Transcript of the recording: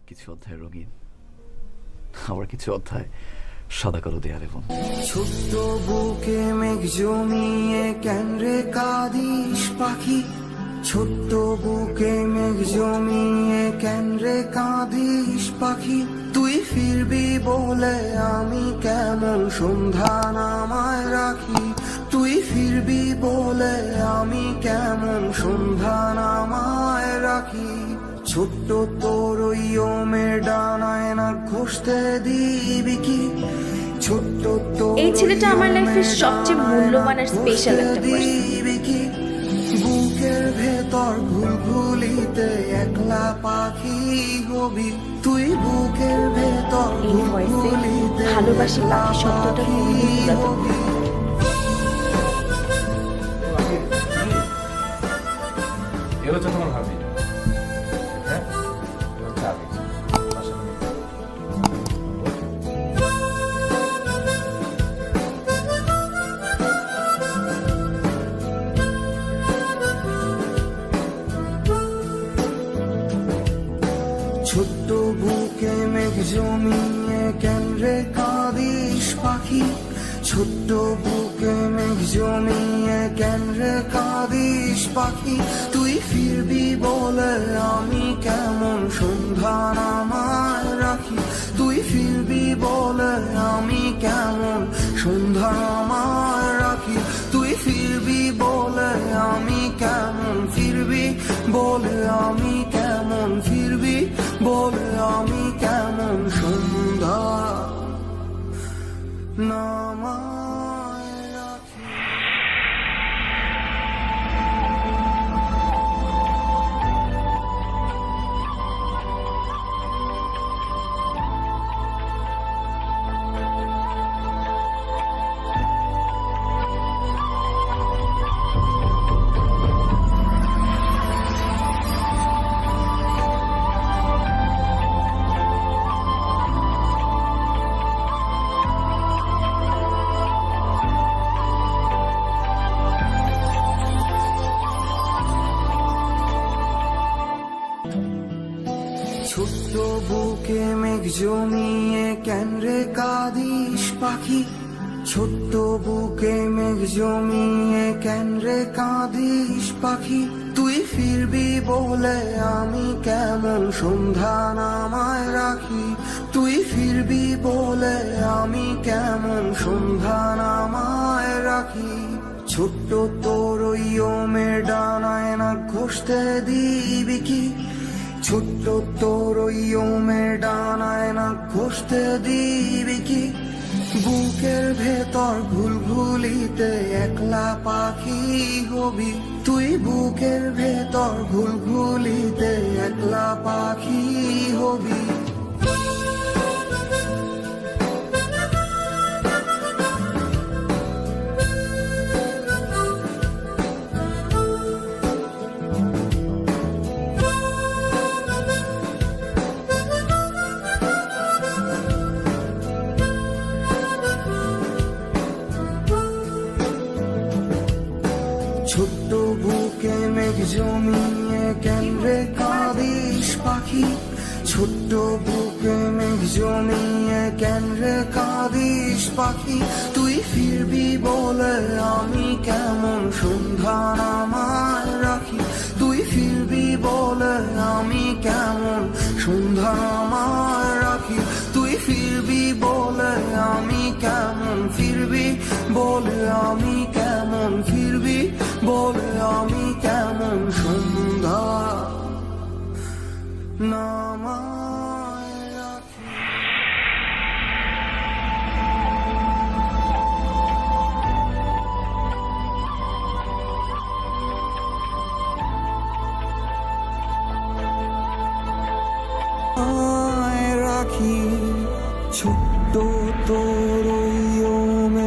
কিছু অধ্যায় রঙিন, আবার কিছু অধ্যায় সাদা কালো দেয়ালে বন্ধ। ছোট্ট বুকে মেঘ জমিয়ে কেন রে কাঁদিস পাখি, ছোট্ট বুকে মেঘ জমিয়ে কেন রে কাঁদিস পাখি, তুই ফিরবি বলে আমি কেমন সন্ধ্যা নামায় রাখি, তুই ফিরবি বলে আমি কেমন সন্ধ্যা নামায় রাখি। ছোট্ট তোর ওই ওমের ডানায় না ঘষতে দিবি কি, ছোট্ট তোর এই ছেলেটা আমার লাইফের সবচেয়ে মূল্যবান আর স্পেশাল একটা দিবি কি, বুকের ভেতর ঘুলঘুলিতে একলা পাখি হবি, তুই বুকের ভেতর ঘুলঘুলিতে ভালোবাসি পাখি শব্দটা হবি। তোমার ভাবি ছোট্ট বুকে মেঘ জমিয়ে কেন রে কাঁদিস পাখি, ছোট্ট বুকে মেঘ জমিয়ে কেন রে কাঁদিস পাখি, তুই ফিরবি বলে আমি কেমন সন্ধ্যা নামায় রাখি, তুই ফিরবি বলে আমি কেমন সন্ধ্যা নামায় রাখি, তুই ফিরবি বলে আমি কেমন ফিরবি বলে আমি কেমন ফিরবি বলে আমি কেমন সন্ধ্যা নামায় রাখি। ছোট্ট বুকে মেঘ জমিয়ে কেন রে কাঁদিস পাখি, ছোট্ট বুকে মেঘ জমিয়ে কেন রে কাঁদিস পাখি, তুই ফিরবি বলে আমি কেমন সন্ধ্যা নামায় রাখি, তুই ফিরবি বলে আমি কেমন সন্ধ্যা নামায় রাখি। ছোট্ট তোর ওই ওমের ডানায় না ঘষতে দিবি কি, ছোট্ট তোর ওই ওমের ডানায় না ঘষতে দিবি কি, বুকের ভেতর ঘুলঘুলিতে একলা পাখি হবি, তুই বুকের ভেতর ঘুলঘুলিতে একলা পাখি হবি। ছোট্ট বুকে মেঘ জমিয়ে কেন রে কাঁদিস পাখি, ছোট্ট বুকে মেঘ জমিয়ে কেন রে কাঁদিস পাখি, তুই ফিরবি বলে আমি কেমন সন্ধ্যা নামায় রাখি, তুই ফিরবি বলে আমি কেমন সন্ধ্যা নামায় রাখি, তুই ফিরবি বলে আমি কেমন ফিরবি বলে আমি কেমন ফিরবি বলে আমি কেমন সন্ধ্যা নামায় রাখি। রাখি ছোট্ট তোর